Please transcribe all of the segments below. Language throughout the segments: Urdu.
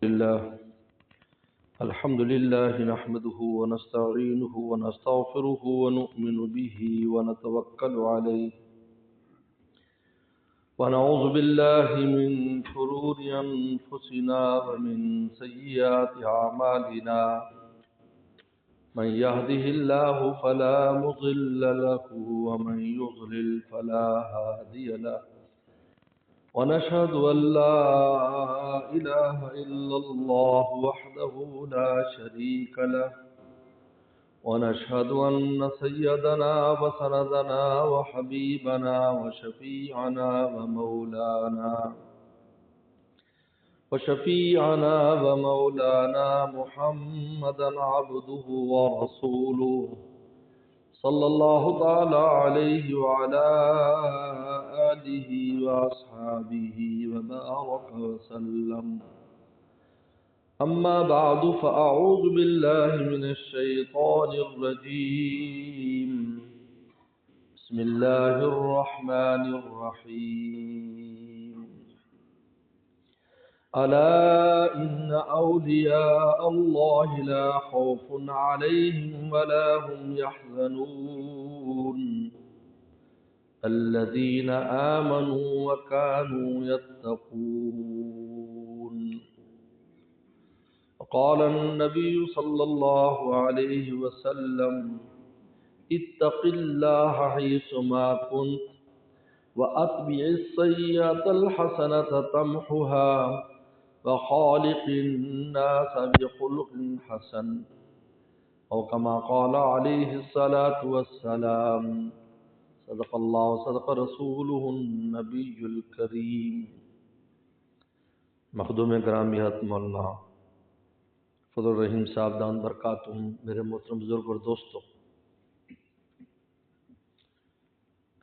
لله الحمد لله نحمده ونستعينه ونستغفره ونؤمن به ونتوكل عليه ونعوذ بالله من شرور أنفسنا ومن سيئات أعمالنا من يهده الله فلا مضل له ومن يضلل فلا هادي له ونشهد أن لا إله إلا الله وحده لا شريك له ونشهد أن سيدنا وسندنا وحبيبنا وشفيعنا ومولانا محمدا عبده ورسوله صلى الله تعالى عليه وعلى آله وأصحابه وبارك وسلم. أما بعد فأعوذ بالله من الشيطان الرجيم. بسم الله الرحمن الرحيم. ألا إن أولياء الله لا خوف عليهم ولا هم يحزنون الذين آمنوا وكانوا يتقون. وقال النبي صلى الله عليه وسلم اتق الله حيثما كنت وأتبع السيئة الحسنة تمحها وخالق الناس بخلق حسن أو كما قال عليه الصلاة والسلام. صدق الله وصدق رسوله النبي الكريم. مخدوم گرامی حضرت مولانا فضل الرحیم صاحب دان برکاتہم، میرے محترم بزرگ اور دوستو،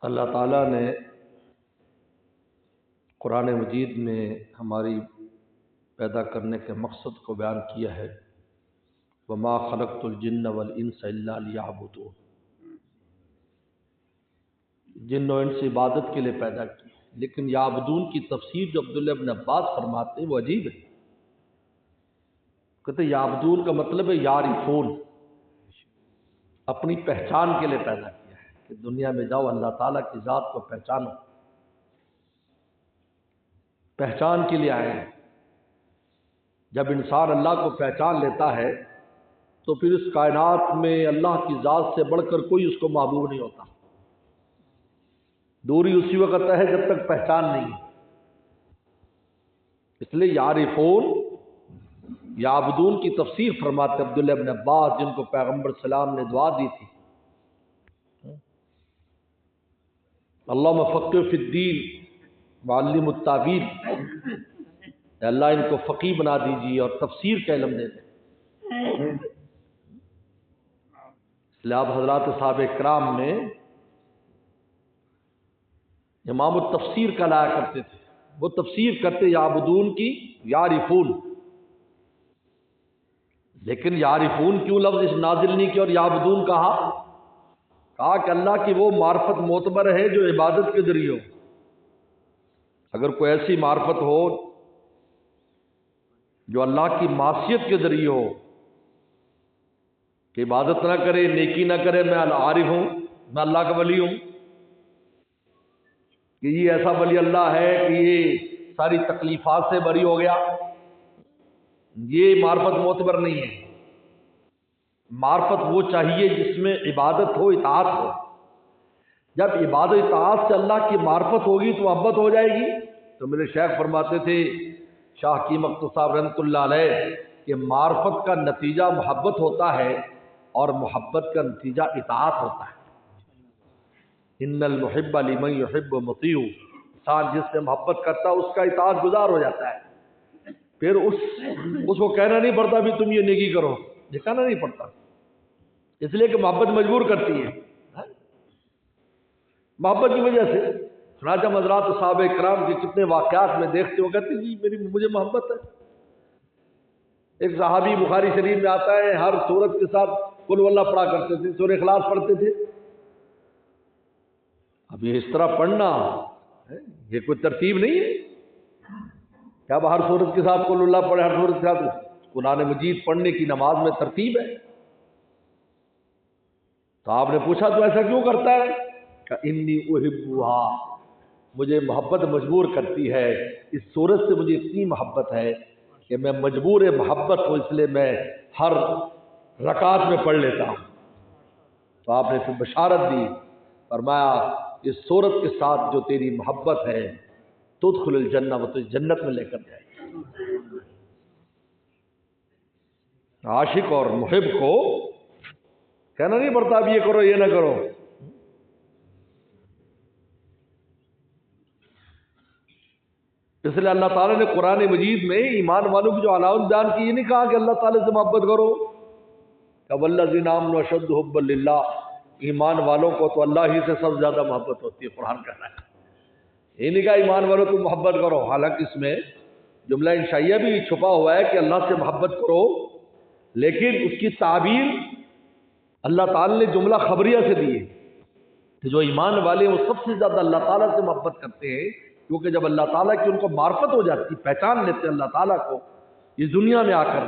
اللہ تعالیٰ نے قرآن مجید میں ہماری پیدا کرنے کے مقصد کو بیان کیا ہے، وَمَا خَلَقْتُ الْجِنَّ وَالْإِنسَ إِلَّا لِيَعْبُدُونِ. جن و انس عبادت کے لیے پیدا کی، لیکن یعبدون کی تفسیر جو عبداللہ ابن عباس فرماتے ہیں وہ عجیب ہے. کہتے ہیں یعبدون کا مطلب ہے یعرفون، اپنی پہچان کے لیے پیدا کیا ہے کہ دنیا میں جاؤ اللہ تعالیٰ کی ذات کو پہچانو، پہچان کے لیے آئے ہیں. جب انسان اللہ کو پہچان لیتا ہے تو پھر اس کائنات میں اللہ کی ذات سے بڑھ کر کوئی اس کو محبوب نہیں ہوتا. دوری اسی وقت ہے جب تک پہچان نہیں ہے. اس لیے یعرفون یعبدون کی تفسیر فرماتے عبداللہ ابن عباس، جن کو پیغمبر سلام نے دعا دی تھی، اللہم فقہ فی الدین وعلم التاویل، اے اللہ ان کو فقیہ بنا دیجیے اور تفسیر کا علم دے دیں. اس لیے آپ حضرات صحابہ اکرام میں امام التفسیر کا لایا کرتے تھے. وہ تفسیر کرتے یعبدون کی یعرفون، لیکن یعرفون کیوں لفظ اس نازل نہیں کیا اور یعبدون کہا کہ اللہ کی وہ معرفت معتبر ہے جو عبادت کے ذریعے ہو. اگر کوئی ایسی معرفت ہو جو اللہ کی معصیت کے ذریعے ہو کہ عبادت نہ کرے، نیکی نہ کرے، میں العارف ہوں، میں اللہ کا ولی ہوں، کہ یہ ایسا ولی اللہ ہے کہ یہ ساری تکلیفات سے بری ہو گیا، یہ معرفت معتبر نہیں ہے. معرفت وہ چاہیے جس میں عبادت ہو، اطاعت ہو. جب عبادت اطاعت سے اللہ کی معرفت ہوگی تو محبت ہو جائے گی. تو میرے شیخ فرماتے تھے شاہ کی مقتدی صاحب رحمۃ اللہ علیہ کہ معرفت کا نتیجہ محبت ہوتا ہے اور محبت کا نتیجہ اطاعت ہوتا ہے. ان المحب لمن یحب مطیع. انسان جس سے محبت کرتا ہے اس کا اطاعت گزار ہو جاتا ہے. پھر اس کو کہنا نہیں پڑتا بھی تم یہ نیکی کرو، یہ کہنا نہیں پڑتا، اس لیے کہ محبت مجبور کرتی ہے. محبت کی وجہ سے راجہ حضرات صحابہ اکرام کے کتنے واقعات میں دیکھتے ہو، کہتے جی مجھے محبت ہے. ایک صحابی بخاری شریف میں آتا ہے ہر سورت کے ساتھ قل ہو اللہ پڑھا کرتے تھے، سورہ اخلاص پڑھتے تھے. اب یہ اس طرح پڑھنا یہ کوئی ترتیب نہیں ہے. کیا اب ہر صورت کے ساتھ قل اللہ پڑھے، ہر صورت کے ساتھ قرآن مجید پڑھنے کی نماز میں ترتیب ہے؟ تو آپ نے پوچھا تو ایسا کیوں کرتا ہے؟ کہ انی احبھا، مجھے محبت مجبور کرتی ہے، اس صورت سے مجھے اتنی محبت ہے کہ میں مجبور محبت ہوں، اس لیے میں ہر رکعت میں پڑھ لیتا ہوں۔ تو آپ نے پھر بشارت دی، فرمایا اس صورت کے ساتھ جو تیری محبت ہے تدخل الجنہ، وہ تجھے جنت میں لے کر جائے گی۔ عاشق اور محب کو کہنا نہیں پڑتا اب یہ کرو یہ نہ کرو۔ اس لیے اللہ تعالیٰ نے قرآن مجید میں ایمان والوں کی جو علامت بیان کی، یہ نہیں کہا کہ اللہ تعالیٰ سے محبت کرو کہ والذین آمنوا اشد حبا للہ، ایمان والوں کو تو اللہ ہی سے سب سے زیادہ محبت ہوتی ہے، قرآن کہہ رہا ہے۔ یہ نہیں کہا ایمان والوں کو محبت کرو، حالانکہ اس میں جملہ انشائیہ بھی چھپا ہوا ہے کہ اللہ سے محبت کرو، لیکن اس کی تعبیر اللہ تعالیٰ نے جملہ خبریہ سے دی ہے کہ جو ایمان والے وہ سب سے زیادہ اللہ تعالیٰ سے محبت کرتے ہیں، کیونکہ جب اللہ تعالیٰ کی ان کو معرفت ہو جاتی، پہچان لیتے اللہ تعالیٰ کو اس دنیا میں آ کر،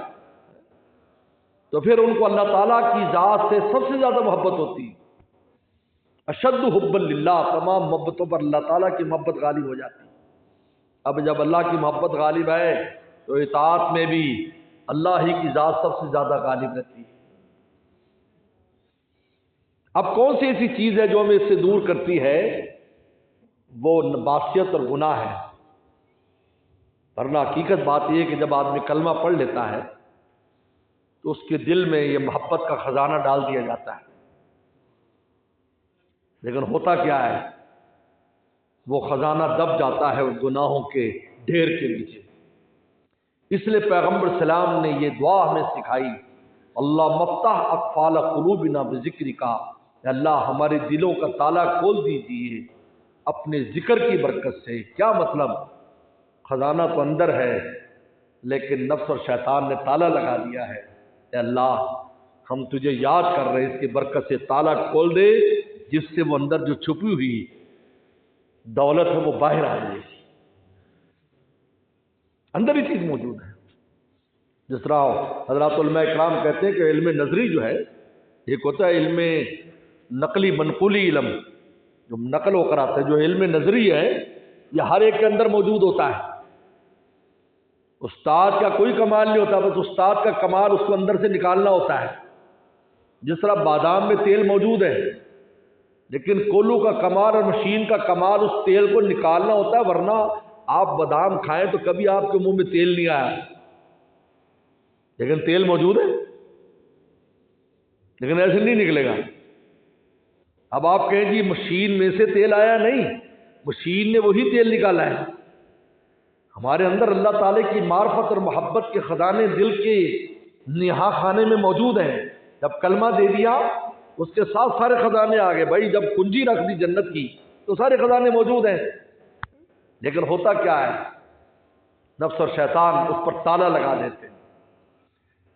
تو پھر ان کو اللہ تعالیٰ کی ذات سے سب سے زیادہ محبت ہوتی ہے۔ اشد حبا للہ، تمام محبتوں پر اللہ تعالیٰ کی محبت غالب ہو جاتی ہے۔ اب جب اللہ کی محبت غالب ہے تو اطاعت میں بھی اللہ ہی کی ذات سب سے زیادہ غالب رہتی ہے۔ اب کون سی ایسی چیز ہے جو ہمیں اس سے دور کرتی ہے؟ وہ معصیت اور گناہ ہے۔ ورنہ حقیقت بات یہ ہے کہ جب آدمی کلمہ پڑھ لیتا ہے تو اس کے دل میں یہ محبت کا خزانہ ڈال دیا جاتا ہے، لیکن ہوتا کیا ہے؟ وہ خزانہ دب جاتا ہے گناہوں کے ڈھیر کے نیچے۔ اس لیے پیغمبر سلام نے یہ دعا ہمیں سکھائی، اللہ مفتح اقفال قلوبنا بذکر کا، اللہ ہمارے دلوں کا تالا کھول دیجیے اپنے ذکر کی برکت سے۔ کیا مطلب؟ خزانہ تو اندر ہے لیکن نفس اور شیطان نے تالا لگا دیا ہے۔ اے اللہ ہم تجھے یاد کر رہے ہیں، اس کی برکت سے تالا کھول دے جس سے وہ اندر جو چھپی ہوئی دولت ہے وہ باہر آ جائے، اندر ہی چیز موجود ہے۔ جس طرح حضرات علماء اکرام کہتے ہیں کہ علم نظری جو ہے، ایک ہوتا ہے علم نقلی منقولی علم جو نقل ہو کر آتا ہے، جو علم نظری ہے یہ ہر ایک کے اندر موجود ہوتا ہے۔ استاد کا کوئی کمال نہیں ہوتا، بس استاد کا کمال اس کو اندر سے نکالنا ہوتا ہے۔ جس طرح بادام میں تیل موجود ہے لیکن کولو کا کمال اور مشین کا کمال اس تیل کو نکالنا ہوتا ہے، ورنہ آپ بادام کھائیں تو کبھی آپ کے منہ میں تیل نہیں آیا، لیکن تیل موجود ہے، لیکن ایسے نہیں نکلے گا۔ اب آپ کہیں جی مشین میں سے تیل آیا، نہیں، مشین نے وہی تیل نکالا ہے۔ ہمارے اندر اللہ تعالیٰ کی معرفت اور محبت کے خزانے دل کے نہا خانے میں موجود ہیں۔ جب کلمہ دے دیا اس کے ساتھ سارے خزانے آ گئے۔ بھائی جب کنجی رکھ دی جنت کی تو سارے خزانے موجود ہیں، لیکن ہوتا کیا ہے؟ نفس اور شیطان اس پر تالا لگا دیتے ہیں۔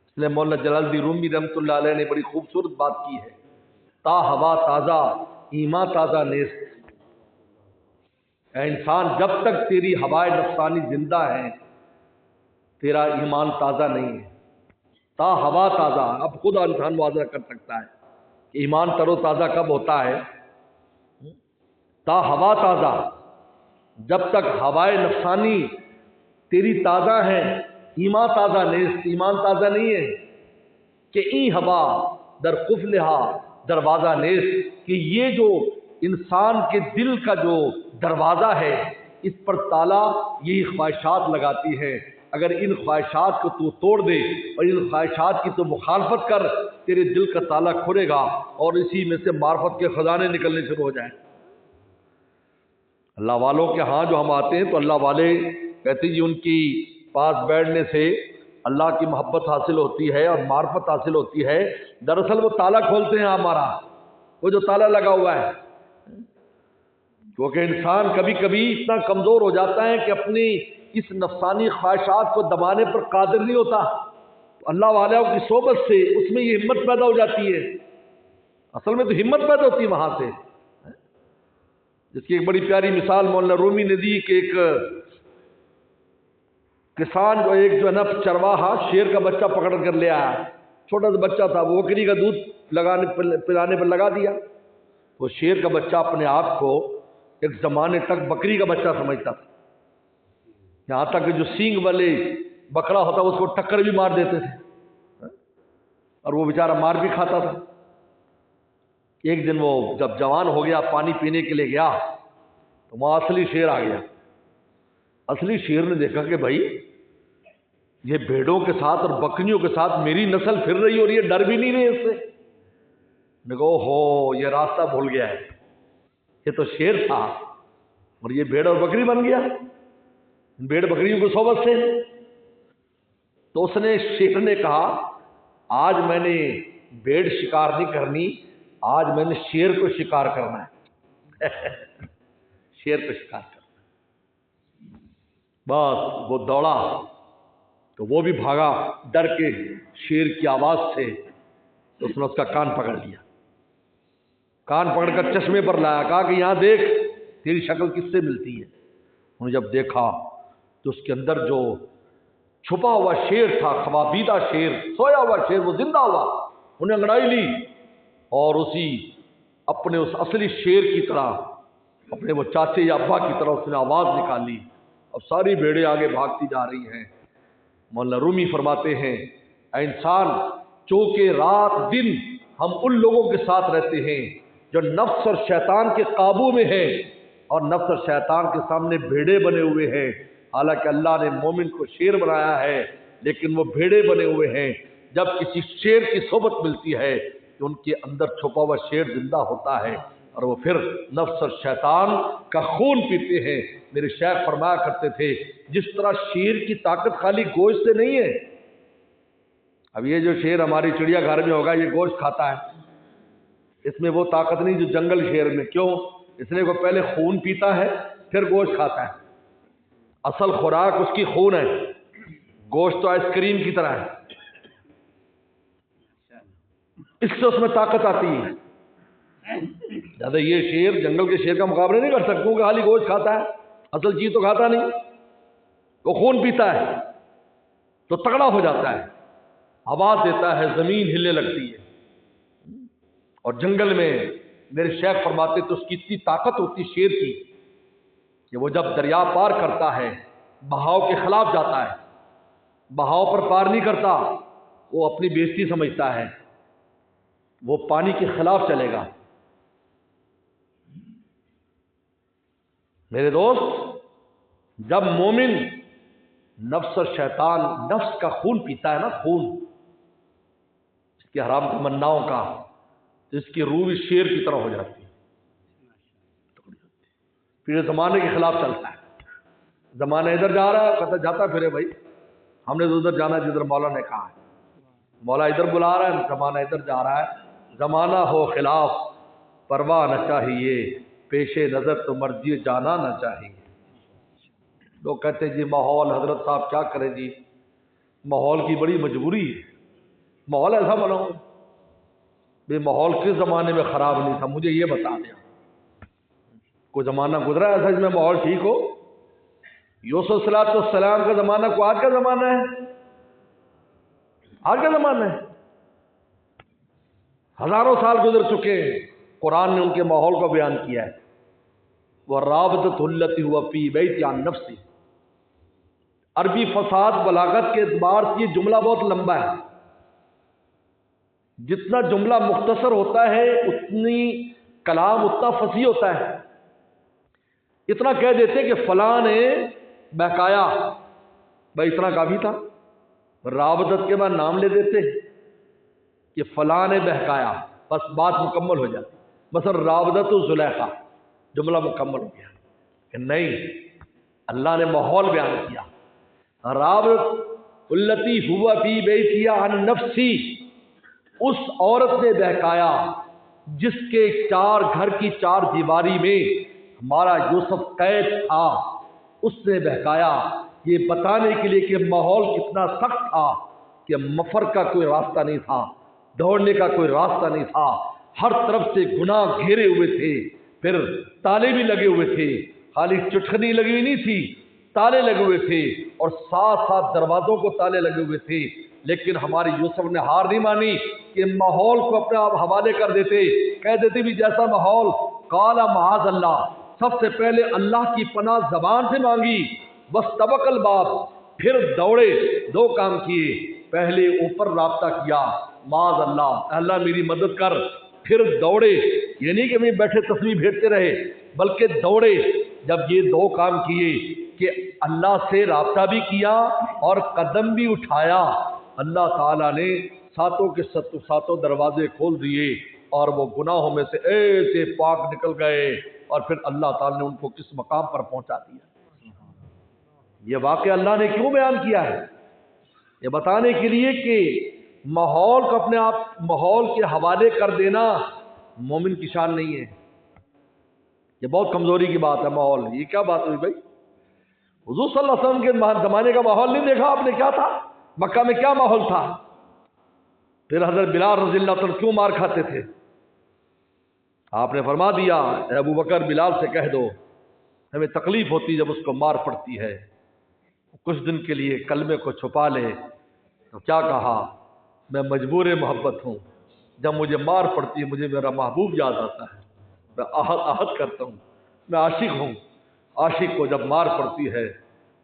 اس لیے مولانا جلال الدین رومی رحمۃ اللہ علیہ نے بڑی خوبصورت بات کی ہے، تا ہوا تازہ ایمان تازہ نیست۔ اے انسان جب تک تیری ہوائے نفسانی زندہ ہے تیرا ایمان تازہ نہیں ہے۔ تا ہوا تازہ، اب خود انسان موازنہ کر سکتا ہے کہ ایمان تر و تازہ کب ہوتا ہے۔ تا ہوا تازہ، جب تک ہوائے نفسانی تیری تازہ ہے ایمان تازہ نیست، ایمان تازہ نہیں ہے کہ این ہوا در قفلہا دروازہ نیست، کہ یہ جو انسان کے دل کا جو دروازہ ہے اس پر تالا یہی خواہشات لگاتی ہے۔ اگر ان خواہشات کو تو توڑ دے اور ان خواہشات کی تو مخالفت کر، تیرے دل کا تالا کھلے گا اور اسی میں سے معرفت کے خزانے نکلنے شروع ہو جائیں۔ اللہ والوں کے ہاں جو ہم آتے ہیں تو اللہ والے کہتے ہیں جی ان کی پاس بیٹھنے سے اللہ کی محبت حاصل ہوتی ہے اور معرفت حاصل ہوتی ہے۔ دراصل وہ تالا کھولتے ہیں ہمارا، وہ جو تالا لگا ہوا ہے، کیونکہ انسان کبھی کبھی اتنا کمزور ہو جاتا ہے کہ اپنی اس نفسانی خواہشات کو دبانے پر قادر نہیں ہوتا، تو اللہ والوں کی صحبت سے اس میں یہ ہمت پیدا ہو جاتی ہے۔ اصل میں تو ہمت پیدا ہوتی ہے وہاں سے، جس کی ایک بڑی پیاری مثال مولانا رومی نے دی کہ ایک کسان جو ہے نا چرواہا شیر کا بچہ پکڑ کر لے آیا، چھوٹا سا بچہ تھا، وہ بکری کا دودھ پلانے پر لگا دیا۔ وہ شیر کا بچہ اپنے آپ کو ایک زمانے تک بکری کا بچہ سمجھتا تھا، یہاں تک کہ جو سینگ والے بکرا ہوتا اس کو ٹکر بھی مار دیتے تھے اور وہ بیچارہ مار بھی کھاتا تھا۔ ایک دن وہ جب جوان ہو گیا، پانی پینے کے لیے گیا تو وہاں اصلی شیر آ گیا۔ اصلی شیر نے دیکھا کہ بھائی یہ بھیڑوں کے ساتھ اور بکریوں کے ساتھ میری نسل پھر رہی اور یہ ڈر بھی نہیں رہے اس سے۔ دیکھو ہو یہ راستہ بھول گیا ہے، یہ تو شیر تھا اور یہ بھیڑ اور بکری بن گیا، بھیڑ بکریوں کو صحبت سے۔ تو اس نے شیر نے کہا آج میں نے بھیڑ شکار نہیں کرنی، آج میں نے شیر کو شکار کرنا ہے شیر کو شکار کرنا۔ بس وہ دوڑا تو وہ بھی بھاگا ڈر کے شیر کی آواز سے، تو اس نے اس کا کان پکڑ لیا، کان پکڑ کر چشمے پر لایا، کہا کہ یہاں دیکھ تیری شکل کس سے ملتی ہے۔ انہوں نے جب دیکھا تو اس کے اندر جو چھپا ہوا شیر تھا، خوابیدہ شیر، سویا ہوا شیر، وہ زندہ ہوا، انہیں انگڑائی لی اور اپنے اس اصلی شیر کی طرح، اپنے وہ چاچے یا ابا کی طرح اس نے آواز نکالی۔ اب ساری بھیڑیں آگے بھاگتی جا رہی ہیں۔ مولانا رومی فرماتے ہیں اے انسان، چونکہ رات دن ہم ان لوگوں کے ساتھ رہتے ہیں جو نفس اور شیطان کے قابو میں ہیں اور نفس اور شیطان کے سامنے بھیڑے بنے ہوئے ہیں۔ حالانکہ اللہ نے مومن کو شیر بنایا ہے لیکن وہ بھیڑے بنے ہوئے ہیں۔ جب کسی شیر کی صحبت ملتی ہے کہ ان کے اندر چھپا ہوا شیر زندہ ہوتا ہے اور وہ پھر نفس اور شیطان کا خون پیتے ہیں۔ میرے شیخ فرمایا کرتے تھے جس طرح شیر کی طاقت خالی گوشت سے نہیں ہے۔ اب یہ جو شیر ہماری چڑیا گھر میں ہوگا یہ گوشت کھاتا ہے، اس میں وہ طاقت نہیں جو جنگل شیر میں۔ کیوں؟ اس لیے وہ پہلے خون پیتا ہے پھر گوشت کھاتا ہے۔ اصل خوراک اس کی خون ہے، گوشت تو آئس کریم کی طرح ہے، اس سے اس میں طاقت آتی ہے۔ زیادہ یہ شیر جنگل کے شیر کا مقابلہ نہیں کر سکتا کہ خالی گوشت کھاتا ہے، اصل چیز تو کھاتا نہیں، وہ خون پیتا ہے تو تگڑا ہو جاتا ہے، آواز دیتا ہے، زمین ہلنے لگتی ہے۔ اور جنگل میں میرے شیخ فرماتے تو اس کی اتنی طاقت ہوتی شیر کی کہ وہ جب دریا پار کرتا ہے بہاؤ کے خلاف جاتا ہے، بہاؤ پر پار نہیں کرتا، وہ اپنی بےزتی سمجھتا ہے، وہ پانی کے خلاف چلے گا۔ میرے دوست، جب مومن نفس اور شیطان نفس کا خون پیتا ہے نا، خون اس کے حرام تمناؤں کا، تو اس کی روح شیر کی طرح ہو جاتی ہے، پھر زمانے کے خلاف چلتا ہے۔ زمانہ ادھر جا رہا ہے، کہتا جاتا پھرے بھائی، ہم نے تو ادھر جانا جدھر مولا نے کہا ہے، مولا ادھر بلا رہا ہے، زمانہ ادھر جا رہا ہے۔ زمانہ ہو خلاف پرواہ نہ چاہیے، پیش نظر تو مرضی جانا نہ چاہیے۔ لوگ کہتے ہیں جی ماحول، حضرت صاحب کیا کریں جی، ماحول کی بڑی مجبوری ہے، ماحول ایسا بناؤ۔ بے ماحول کس زمانے میں خراب نہیں تھا، مجھے یہ بتا دیا، کوئی زمانہ گزرا ایسا جس میں ماحول ٹھیک ہو؟ یوسف صلی اللہ علیہ السلام کا زمانہ کو آج کا زمانہ ہے؟ آج کا زمانہ ہے؟ ہزاروں سال گزر چکے ہیں، قرآن نے ان کے ماحول کو بیان کیا ہے۔ وَالرَّابِطَةُ الَّتِي هُوَ فِي بَيْتِ عَن نَفْسِهِ۔ عربی فصاحت بلاغت کے اعتبار سے یہ جملہ بہت لمبا ہے، جتنا جملہ مختصر ہوتا ہے اتنی کلام اتنا فصیح ہوتا ہے۔ اتنا کہہ دیتے کہ فلاں نے بہکایا، بھائی اتنا کافی تھا۔ رابطت کے بعد نام لے دیتے کہ فلاں نے بہکایا، بس بات مکمل ہو جاتی۔ مثلا رابطت زلیخا، جملہ مکمل ہو گیا۔ کہ نہیں، اللہ نے ماحول بیان کیا۔ رابط التی ہوا فی بیتی عن نفسی، اس عورت نے بہکایا جس کے گھر کی چار دیواری میں ہمارا یوسف قید تھا، اس نے بہکایا، یہ بتانے کے لیے کہ ماحول کتنا سخت تھا کہ مفر کا کوئی راستہ نہیں تھا، دوڑنے کا کوئی راستہ نہیں تھا، ہر طرف سے گناہ گھیرے ہوئے تھے، پھر تالے بھی لگے ہوئے تھے، خالی چٹکنی لگی ہوئی نہیں تھی، تالے لگے ہوئے تھے اور ساتھ ساتھ دروازوں کو تالے لگے ہوئے تھے، لیکن ہماری یوسف نے ہار نہیں مانی کہ ماحول کو اپنے آپ حوالے کر دیتے، کہہ دیتے بھی جیسا ماحول، قال معاذ اللہ، سب سے پہلے اللہ کی پناہ زبان سے مانگی، واستبق الباب، پھر دوڑے، دو کام کیے، پہلے اوپر رابطہ کیا، معاذ اللہ، اللہ میری مدد کر، پھر دوڑے، یہ نہیں کہ میں بیٹھے تسبیح بھیجتے رہے، بلکہ دوڑے، جب یہ دو کام کیے کہ اللہ سے رابطہ بھی کیا اور قدم بھی اٹھایا، اللہ تعالیٰ نے ساتوں کے ساتوں دروازے کھول دیے اور وہ گناہوں میں سے ایسے پاک نکل گئے، اور پھر اللہ تعالیٰ نے ان کو کس مقام پر پہنچا دیا۔ یہ واقعہ اللہ نے کیوں بیان کیا ہے؟ یہ بتانے کے لیے کہ ماحول کو اپنے آپ ماحول کے حوالے کر دینا مومن کی شان نہیں ہے، یہ بہت کمزوری کی بات ہے۔ ماحول، یہ کیا بات ہوئی بھائی؟ حضور صلی اللہ علیہ وسلم کے زمانے کا ماحول نہیں دیکھا آپ نے؟ کیا تھا مکہ میں، کیا ماحول تھا؟ پھر حضرت بلال رضی اللہ عنہ کیوں مار کھاتے تھے؟ آپ نے فرما دیا، اے ابو بکر بلال سے کہہ دو ہمیں تکلیف ہوتی جب اس کو مار پڑتی ہے، کچھ دن کے لیے کلمے کو چھپا لے۔ تو کیا کہا؟ میں مجبور محبت ہوں، جب مجھے مار پڑتی ہے مجھے میرا محبوب یاد آتا ہے، میں آہت کرتا ہوں، میں عاشق ہوں، عاشق کو جب مار پڑتی ہے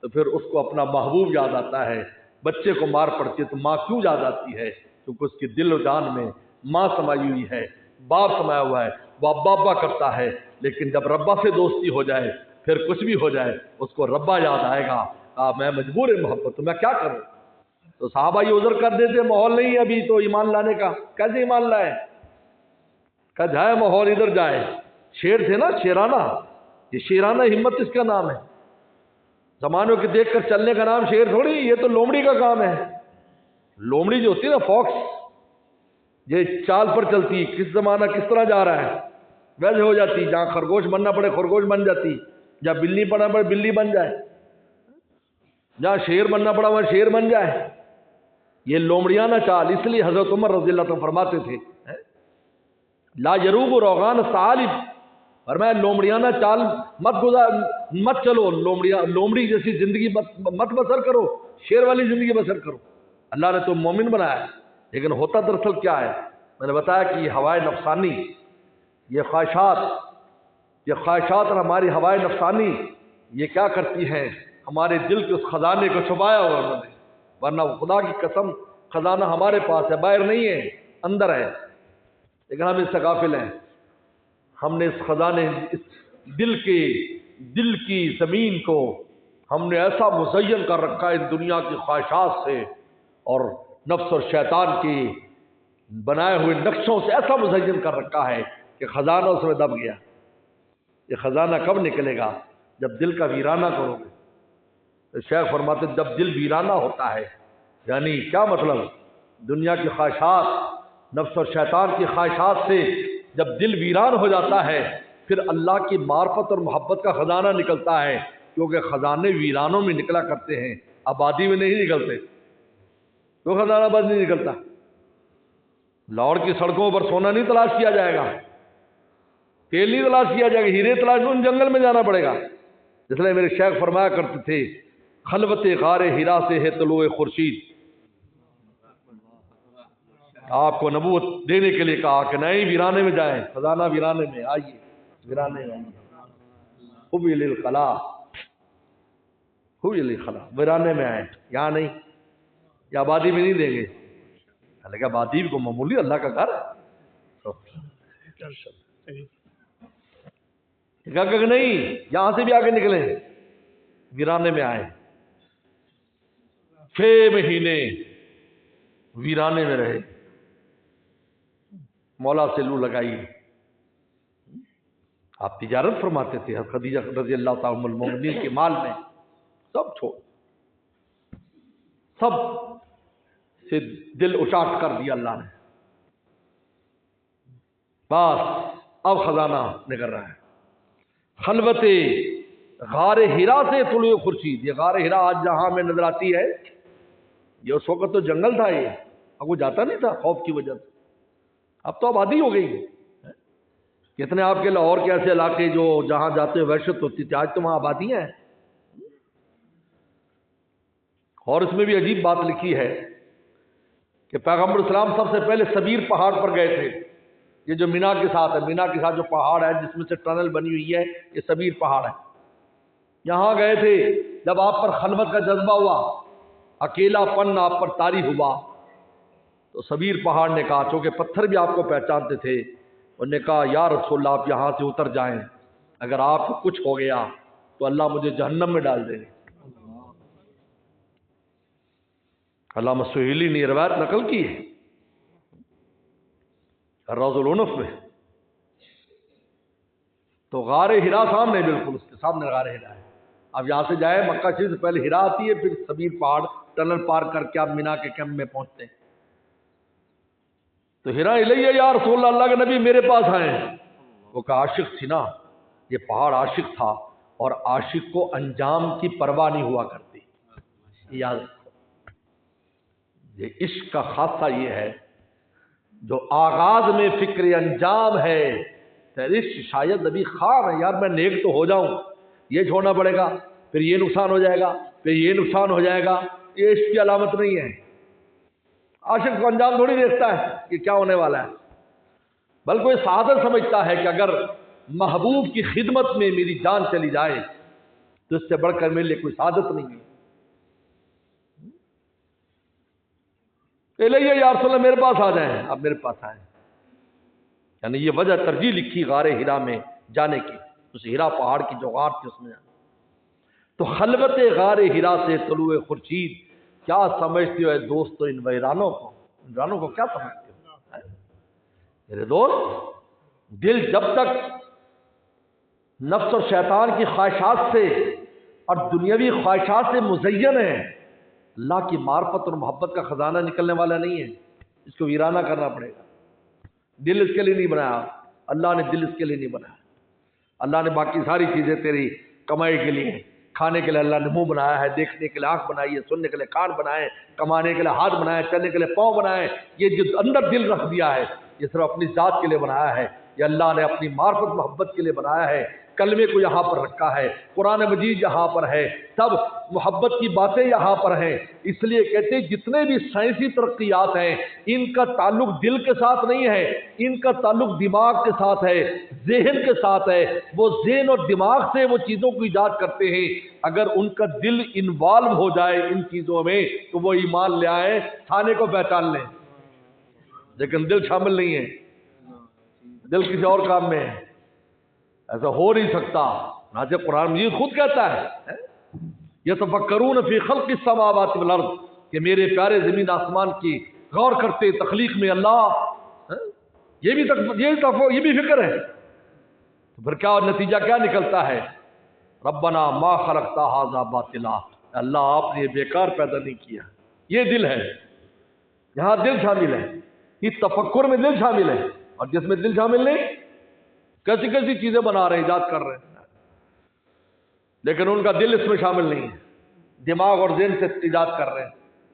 تو پھر اس کو اپنا محبوب یاد آتا ہے۔ بچے کو مار پڑتی ہے تو ماں کیوں یاد آتی ہے؟ کیونکہ اس کی دل و جان میں ماں سمائی ہوئی ہے، باپ سمایا ہوا ہے، وہ ابا ابا کرتا ہے، لیکن جب ربا سے دوستی ہو جائے، پھر کچھ بھی ہو جائے، اس کو ربا یاد آئے گا۔ میں مجبور محبت ہوں، میں کیا کروں؟ تو صحابہ یہ عذر کر دیتے ماحول نہیں ہے ابھی تو ایمان لانے کا۔ کیسے ایمان لائے؟ کہ جائے ماحول ادھر جائے، شیر تھے نا، شیرانہ، یہ شیرانہ ہمت اس کا نام ہے، زمانوں کے دیکھ کر چلنے کا نام شیر تھوڑی، یہ تو لومڑی کا کام ہے۔ لومڑی جو ہوتی ہے نا، فاکس، یہ چال پر چلتی، کس زمانہ کس طرح جا رہا ہے ویسے ہو جاتی، جہاں خرگوش بننا پڑے خرگوش بن جاتی، جہاں بلی بننا پڑے بلی بن جائے، جہاں شیر بننا پڑا وہاں شیر بن جائے۔ یہ لومڑیانہ چال، اس لیے حضرت عمر رضی اللہ عنہ فرماتے تھے لا یروب روغان ثعالب، فرمایا لومڑیانہ چال مت چلو، لومڑی جیسی زندگی مت بسر کرو، شیر والی زندگی بسر کرو۔ اللہ نے تو مومن بنایا ہے، لیکن ہوتا دراصل کیا ہے؟ میں نے بتایا کہ یہ ہوائے نفسانی، یہ خواہشات اور ہماری ہوائے نفسانی یہ کیا کرتی ہیں؟ ہمارے دل کے اس خزانے کو چھپایا ہوا انہوں نے، ورنہ خدا کی قسم خزانہ ہمارے پاس ہے، باہر نہیں ہے، اندر ہے، لیکن ہم اس سے غافل ہیں۔ ہم نے اس خزانے، اس دل کی زمین کو ہم نے ایسا مزین کر رکھا ہے ان دنیا کی خواہشات سے اور نفس اور شیطان کی بنائے ہوئے نقشوں سے ایسا مزین کر رکھا ہے کہ خزانہ اس میں دب گیا۔ یہ خزانہ کب نکلے گا؟ جب دل کا ویرانہ کرو گے۔ شیخ فرماتے جب دل ویرانہ ہوتا ہے، یعنی کیا مطلب؟ دنیا کی خواہشات، نفس اور شیطان کی خواہشات سے جب دل ویران ہو جاتا ہے، پھر اللہ کی معرفت اور محبت کا خزانہ نکلتا ہے، کیونکہ خزانے ویرانوں میں نکلا کرتے ہیں، آبادی میں نہیں نکلتے۔ تو خزانہ بس نہیں نکلتا، لاہور کی سڑکوں پر سونا نہیں تلاش کیا جائے گا، تیل نہیں تلاش کیا جائے گا، ہیرے تلاش ان جنگل میں جانا پڑے گا۔ اس لیے میرے شیخ فرمایا کرتے تھے خلوت غار ہرا سے ہے طلوع خورشید۔ آپ کو نبوت دینے کے لیے کہا کہ نہیں ویرانے میں جائیں، خزانہ ویرانے میں، آئیے ویرانے میں، خوبی للخلا، خوبی للخلا، ویرانے میں آئیں، یہاں نہیں، یا آبادی میں نہیں دیں گے۔ لیکن آبادی کو معمولی اللہ کا گھر کہ نہیں، یہاں سے بھی آگے نکلیں، ویرانے میں آئیں۔ 6 مہینے ویرانے میں رہے، مولا سے لو لگائی۔ آپ تجارت فرماتے تھے، خدیجہ رضی اللہ تعالی ام المومنین کے مال میں سب چھوڑ، سب سے دل اچاٹ کر دیا اللہ نے، بس اب خزانہ نکل رہا ہے۔ خلوت غار ہرا سے طلوع خورشید، یہ غار ہرا آج جہاں میں نظر آتی ہے، یہ اس وقت تو جنگل تھا، یہ اب وہ جاتا نہیں تھا خوف کی وجہ سے، اب تو آبادی ہو گئی۔ کتنے آپ کے لاہور کے ایسے علاقے جو جہاں جاتے وحشت ہوتی تھی، آج تو وہاں آبادی ہیں۔ اور اس میں بھی عجیب بات لکھی ہے کہ پیغمبر اسلام سب سے پہلے سبیر پہاڑ پر گئے تھے، یہ جو مینا کے ساتھ ہے، مینا کے ساتھ جو پہاڑ ہے جس میں سے ٹنل بنی ہوئی ہے، یہ سبیر پہاڑ ہے، یہاں گئے تھے۔ جب آپ پر خلوت کا جذبہ ہوا، اکیلا پن آپ پر طاری ہوا، تو سبیر پہاڑ نے کہا، چونکہ پتھر بھی آپ کو پہچانتے تھے، انہوں نے کہا یا رسول اللہ آپ یہاں سے اتر جائیں، اگر آپ کو کچھ ہو گیا تو اللہ مجھے جہنم میں ڈال دے گے۔ علامہ سہیلی نے روایت نقل کی ہے روض العنف میں۔ تو غار ہرا سامنے، بالکل اس کے سامنے غار ہرا ہے۔ اب یہاں سے جائے مکہ شریف سے پہلے ہرا آتی ہے، پھر سبیر پہاڑ ٹنل پار کر کے آپ مینا کے کیمپ میں پہنچتے ہیں۔ تو ہرا الیہ یا رسول اللہ، اللہ کے نبی میرے پاس آئے۔ وہ کہا عاشق تھی نا، یہ پہاڑ عاشق تھا، اور عاشق کو انجام کی پرواہ نہیں ہوا کرتی، یاد رکھو۔ یہ عشق کا خاصہ یہ ہے، جو آغاز میں فکر انجام ہے، عشق شاید نبی خواب ہے، یار میں نیک تو ہو جاؤں، یہ چھوڑنا پڑے گا، پھر یہ نقصان ہو جائے گا، پھر یہ نقصان ہو جائے گا، یہ عشق کی علامت نہیں ہے۔ عاشق کو انجام تھوڑی دیکھتا ہے کہ کیا ہونے والا ہے، بلکہ یہ سعادت سمجھتا ہے کہ اگر محبوب کی خدمت میں میری جان چلی جائے تو اس سے بڑھ کر میرے لیے کوئی سعادت نہیں ہے۔ الیہ یا رسول اللہ میرے پاس آ جائیں، آپ میرے پاس آئیں، یعنی یہ وجہ ترجیح لکھی غار ہرا میں جانے کی، اس ہرا پہاڑ کی جو غار تھی اس میں جانے۔ تو خلوت غار ہرا سے طلوع خورشید، کیا سمجھتے ہو اے دوستو ان ویرانوں کو؟ ویرانوں کو کیا سمجھتے ہو میرے دوست؟ دل جب تک نفس اور شیطان کی خواہشات سے اور دنیاوی خواہشات سے مزین ہے، اللہ کی معرفت اور محبت کا خزانہ نکلنے والا نہیں ہے، اس کو ویرانہ کرنا پڑے گا۔ دل اس کے لیے نہیں بنایا، اللہ نے دل اس کے لیے نہیں بنایا۔ اللہ نے باقی ساری چیزیں تیری کمائی کے لیے، کھانے کے لیے اللہ نے منہ بنایا ہے، دیکھنے کے لیے آنکھ بنائی ہے، سننے کے لیے کان بنائے، کمانے کے لیے ہاتھ بنائے، چلنے کے لیے پاؤں بنائے، یہ جو اندر دل رکھ دیا ہے یہ صرف اپنی ذات کے لیے بنایا ہے، یہ اللہ نے اپنی معرفت محبت کے لیے بنایا ہے۔ کلمے کو یہاں پر رکھا ہے، قرآن مجید یہاں پر ہے، سب محبت کی باتیں یہاں پر ہیں۔ اس لیے کہتے ہیں جتنے بھی سائنسی ترقیات ہیں ان کا تعلق دل کے ساتھ نہیں ہے، ان کا تعلق دماغ کے ساتھ ہے، ذہن کے ساتھ ہے۔ وہ ذہن اور دماغ سے وہ چیزوں کو ایجاد کرتے ہیں، اگر ان کا دل انوالو ہو جائے ان چیزوں میں تو وہ ایمان لے آئے، کھانے کو پہچان لیں، لیکن دل شامل نہیں ہے، دل کسی اور کام میں ہے، ایسا ہو نہیں سکتا۔ ناظر قرآن مجید خود کہتا ہے یتفکرون فی خلق السماوات والارض، کہ میرے پیارے زمین آسمان کی غور کرتے تخلیق میں اللہ، یہ بھی فکر ہے۔ تو پھر کیا نتیجہ کیا نکلتا ہے؟ ربنا ما خلقت ھذا باطلا، اللہ آپ نے یہ بیکار پیدا نہیں کیا۔ یہ دل ہے، یہاں دل شامل ہے، اس تفکر میں دل شامل ہے، اور جس میں دل شامل نہیں کیسی کیسی چیزیں بنا رہے ہیں، ایجاد کر رہے ہیں، لیکن ان کا دل اس میں شامل نہیں ہے، دماغ اور ذہن سے ایجاد کر رہے ہیں۔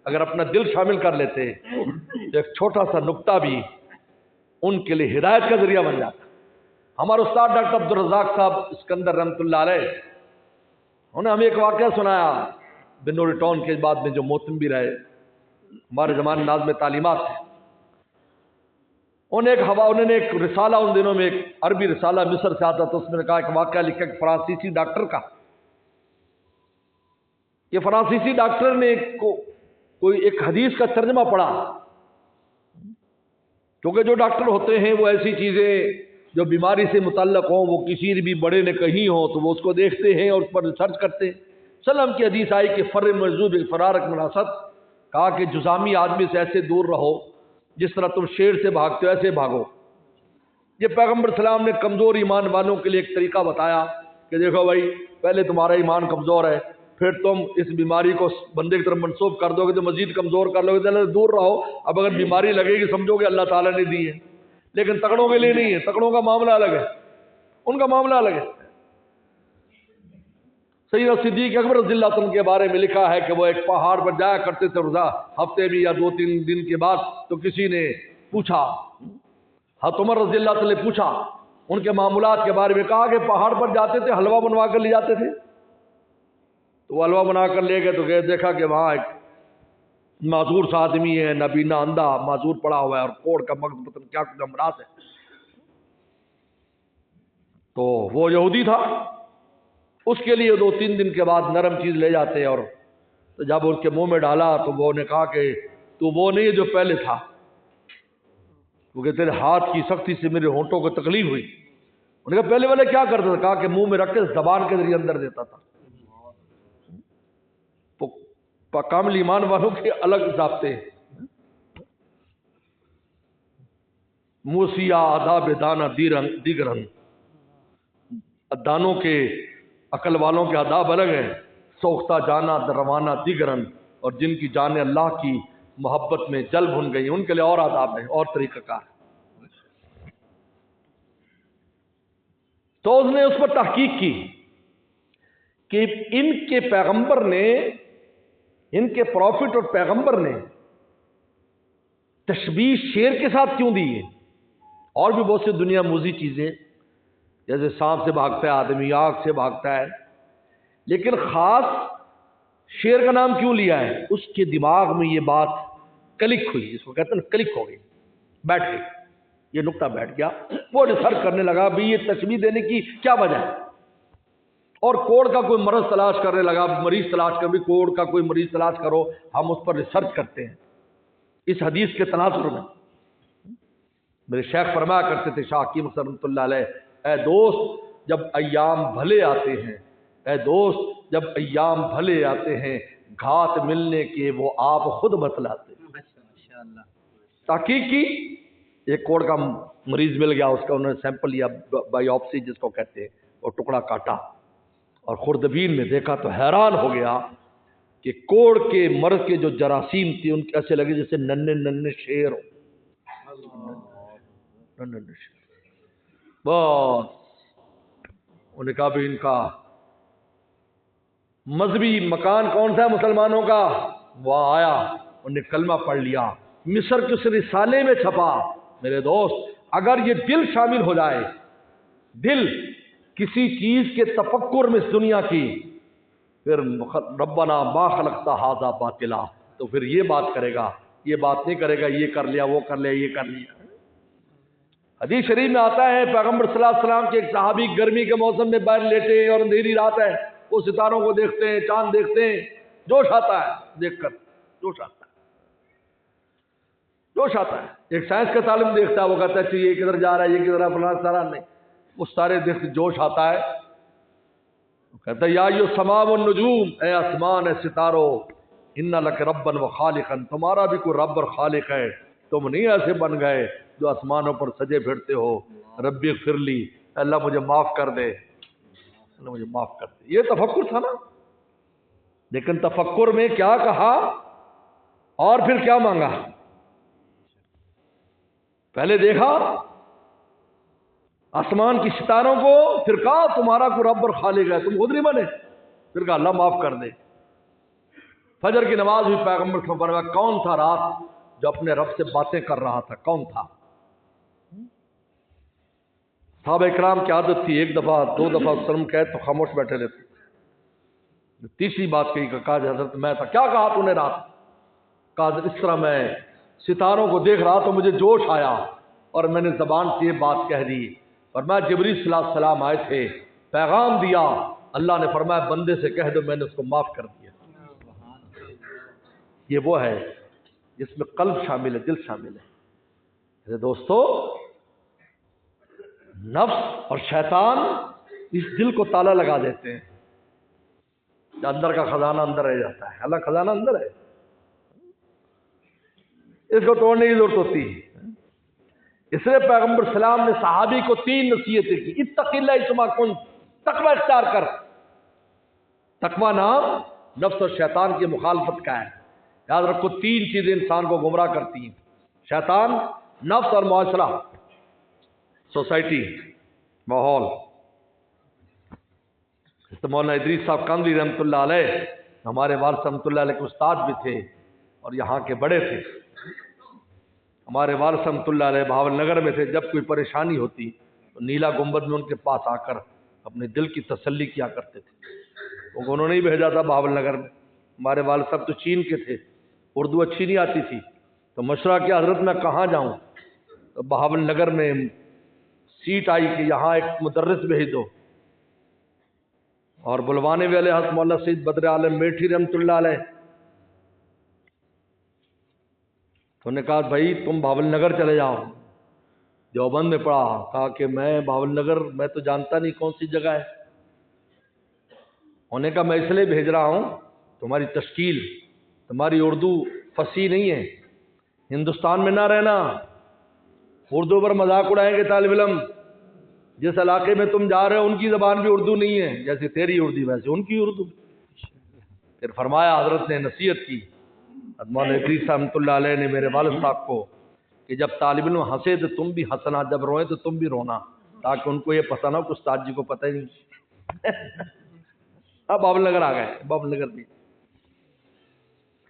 اگر اپنا دل شامل کر لیتے تو ایک چھوٹا سا نقطہ بھی ان کے لیے ہدایت کا ذریعہ بن جاتا۔ ہمارے استاد ڈاکٹر عبدالرزاق صاحب اسکندر رحمۃ اللہ علیہ، انہوں نے ہمیں ایک واقعہ سنایا بنور ٹاؤن کے بعد میں جو محتم بھی رہے، ہمارے زمانے ناظم تعلیمات تھے، انہوں نے ایک رسالہ ان دنوں میں، ایک عربی رسالہ مصر سے آتا، تو اس میں نے کہا ایک واقعہ لکھا کہ فرانسیسی ڈاکٹر کا، یہ فرانسیسی ڈاکٹر نے کوئی ایک حدیث کا ترجمہ پڑھا، کیونکہ جو ڈاکٹر ہوتے ہیں وہ ایسی چیزیں جو بیماری سے متعلق ہوں، وہ کسی بھی بڑے نے کہیں ہوں تو وہ اس کو دیکھتے ہیں اور اس پر ریسرچ کرتے ہیں۔ سلام کی حدیث آئی کہ فر مرزوب فرارک مناسب، کہا کہ جزامی آدمی سے ایسے دور رہو جس طرح تم شیر سے بھاگتے ہو ایسے بھاگو۔ یہ پیغمبر اسلام نے کمزور ایمان والوں کے لیے ایک طریقہ بتایا کہ دیکھو بھائی، پہلے تمہارا ایمان کمزور ہے، پھر تم اس بیماری کو بندے کی طرف منسوب کر دو گے تو مزید کمزور کر لو گے، تو دور رہو۔ اب اگر بیماری لگے گی سمجھو گے اللہ تعالیٰ نے دی ہے، لیکن تکڑوں کے لیے نہیں ہے، تکڑوں کا معاملہ الگ ہے، ان کا معاملہ الگ ہے۔ سیدنا صدیق اکبر رضی اللہ عنہ کے بارے میں لکھا ہے کہ وہ ایک پہاڑ پر جایا کرتے تھے روزہ، ہفتے میں یا 2-3 دن کے بعد، تو کسی نے پوچھا، حضرت عمر رضی اللہ عنہ نے پوچھا ان کے معاملات کے بارے میں، کہا کہ پہاڑ پر جاتے تھے، حلوہ بنوا کر لے جاتے تھے، تو وہ حلوہ بنا کر لے گئے تو گئے، دیکھا کہ وہاں ایک معذور سا آدمی ہے، نابینا اندھا معذور پڑا ہوا ہے اور کوڑ کا مغز پتن کیا کچھ امراض ہے. تو وہ یہودی تھا، اس کے لیے 2-3 دن کے بعد نرم چیز لے جاتے اور جب اس کے منہ میں ڈالا تو وہ نے کہا کہ تو وہ نہیں ہے جو پہلے تھا، کیونکہ تیرے ہاتھ کی سختی سے میرے ہونٹوں کو تکلیف ہوئی. انہوں نے کہا پہلے والے کیا کرتا تھا؟ کہا کہ منہ میں رکھ کے زبان کے ذریعے اندر دیتا تھا. تو کامل ایمان والوں کے الگ ضابطے. موسیا آداب دانا دیگرن، دانوں کے عقل والوں کے آداب الگ ہیں. سوختہ جانا روانہ دیگرن، اور جن کی جانیں اللہ کی محبت میں جل بھن گئی ان کے لیے اور آداب ہیں اور طریقہ کار. تو اس نے اس پر تحقیق کی کہ ان کے پیغمبر نے، ان کے پروفٹ اور پیغمبر نے تشبیہ شیر کے ساتھ کیوں دی ہے؟ اور بھی بہت سی دنیا موزی چیزیں، جیسے سانپ سے بھاگتا ہے آدمی، آگ سے بھاگتا ہے، لیکن خاص شیر کا نام کیوں لیا ہے؟ اس کے دماغ میں یہ بات کلک ہوئی، اس کو کہتے ہیں کلک ہو گئی، بیٹھ گئی، یہ نقطہ بیٹھ گیا. وہ ریسرچ کرنے لگا بھی یہ تشبیہ دینے کی کیا وجہ ہے، اور کوڑ کا کوئی مرض تلاش کرنے لگا، مریض تلاش کر، بھی کوڑ کا کوئی مریض تلاش کرو، ہم اس پر ریسرچ کرتے ہیں اس حدیث کے تناظر میں. میرے شیخ فرمایا کرتے تھے، شاہ حکیم رحمۃ اللہ علیہ، اے دوست جب ایام بھلے آتے ہیں، اے دوست جب ایام بھلے آتے ہیں، گھات ملنے کے وہ آپ خود بتلاتے ہیں. تحقیق کی، ایک کوڑ کا مریض مل گیا، اس کا انہوں نے سیمپل لیا، بایوپسی جس کو کہتے ہیں، اور ٹکڑا کاٹا اور خوردبین میں دیکھا تو حیران ہو گیا کہ کوڑ کے مرض کے جو جراثیم تھے ان کے ایسے لگے جیسے ننھے ننھے شیر ہو. بس انہوں نے کہا بھی ان کا مذہبی مکان کون سا ہے مسلمانوں کا؟ وہاں آیا، انہوں نے کلمہ پڑھ لیا، مصر کے اس رسالے میں چھپا. میرے دوست اگر یہ دل شامل ہو جائے، دل کسی چیز کے تفکر میں اس دنیا کی، پھر ربنا ما خلقت ھذا باطلا، تو پھر یہ بات کرے گا، یہ بات نہیں کرے گا یہ کر لیا وہ کر لیا یہ کر لیا. حدیث شریف میں آتا ہے پیغمبر صلی اللہ علیہ وسلم کے ایک صحابی گرمی کے موسم میں باہر لیٹے اور اندھیری رات ہے، وہ ستاروں کو دیکھتے ہیں، چاند دیکھتے ہیں، جوش آتا ہے دیکھ کر، جوش آتا ہے، جوش آتا ہے. ایک سائنس کا طالب دیکھتا ہے، وہ کہتا ہے یہ کدھر جا رہا ہے، یہ کدھر ہے، فلاں ستارہ نہیں، وہ ستارے دیکھ جوش آتا ہے. کہتا ہے یا ایھا السماء والنجوم، اے آسمان اے ستاروں، ان لک ربا وخالقا، تمہارا بھی کوئی رب اور خالق ہے، تم نہیں ایسے بن گئے جو آسمانوں پر سجے پھرتے ہو. ربی اغفر لی، اللہ مجھے معاف کر دے، اللہ مجھے معاف کر دے. یہ تفکر تھا نا. لیکن تفکر میں کیا کہا اور پھر کیا مانگا؟ پہلے دیکھا آسمان کی ستاروں کو، پھر کہا تمہارا کوئی رب اور خالق ہے، تم خود نہیں بنے، پھر کہا اللہ معاف کر دے. فجر کی نماز بھی پیغمبر صلی اللہ علیہ وسلم، کون تھا رات جو اپنے رب سے باتیں کر رہا تھا؟ کون تھا؟ صحابہ اکرام کی عادت تھی، ایک دفعہ 2 دفعہ وسلم کہے تو خاموش بیٹھے رہتے. تیسری بات کہی کہ کہا حضرت میں تھا. کیا کہا تو نے رات؟ کہا اس طرح میں ستاروں کو دیکھ رہا تو مجھے جوش آیا اور میں نے زبان سے یہ بات کہہ دی، اور میں جبریل صلی اللہ علیہ وسلم آئے تھے، پیغام دیا، اللہ نے فرمایا بندے سے کہہ دو میں نے اس کو معاف کر دیا. یہ وہ ہے جس میں قلب شامل ہے، دل شامل ہے. میرے دوستو نفس اور شیطان اس دل کو تالا لگا دیتے ہیں، اندر کا خزانہ اندر رہ جاتا ہے. اللہ خزانہ اندر ہے، اس کو توڑنے کی ضرورت ہوتی ہے. اس لیے پیغمبر سلام نے صحابی کو 3 نصیحتیں کی. اتق اللہ حیثما کنت، تقوی اختیار کر. تقوی نام نفس اور شیطان کی مخالفت کا ہے. یاد رکھو 3 چیزیں انسان کو گمراہ کرتی ہیں، شیطان، نفس اور معاشرہ، سوسائٹی، ماحول. مولانا ادریس صاحب کاندھی رحمۃ اللہ علیہ ہمارے والد رحمۃ اللہ علیہ کے استاد بھی تھے اور یہاں کے بڑے تھے. ہمارے والد رحمۃ اللہ علیہ بہاول نگر میں تھے. جب کوئی پریشانی ہوتی تو نیلا گنبد میں ان کے پاس آ کر اپنے دل کی تسلی کیا کرتے تھے. انہوں نے ہی بھیجا تھا بہاول نگر میں. ہمارے والد صاحب تو چین کے تھے، اردو اچھی نہیں آتی تھی، تو مشورہ کیا حضرت میں کہاں جاؤں؟ تو بہاول نگر میں سیٹ آئی کہ یہاں ایک مدرس بھیج دو، اور بلوانے والے حضرت مولانا سید بدر عالم میٹھی رحمۃ اللہ علیہ. تو انہوں نے کہا بھائی تم بہاول نگر چلے جاؤ. دیوبند میں پڑھا. کہا کہ میں بہاول نگر میں تو جانتا نہیں کون سی جگہ ہے. انہوں نے کہا میں اس لیے بھیج رہا ہوں تمہاری تشکیل، تمہاری اردو فصیح نہیں ہے، ہندوستان میں نہ رہنا، اردو پر مذاق اڑائیں گے طالب علم. جس علاقے میں تم جا رہے ہو ان کی زبان بھی اردو نہیں ہے، جیسے تیری اردو ویسے ان کی اردو. پھر فرمایا حضرت نے نصیحت کی، مولانا ادریس رحمۃ اللہ علیہ نے میرے والد صاحب کو، کہ جب طالب علم ہنسے تو تم بھی ہنسنا، جب روئے تو تم بھی رونا، تاکہ ان کو یہ پتہ نہ ہو کہ استاد جی کو پتہ ہی نہیں. اب بہاول نگر آ گئے. بہاول نگر بھی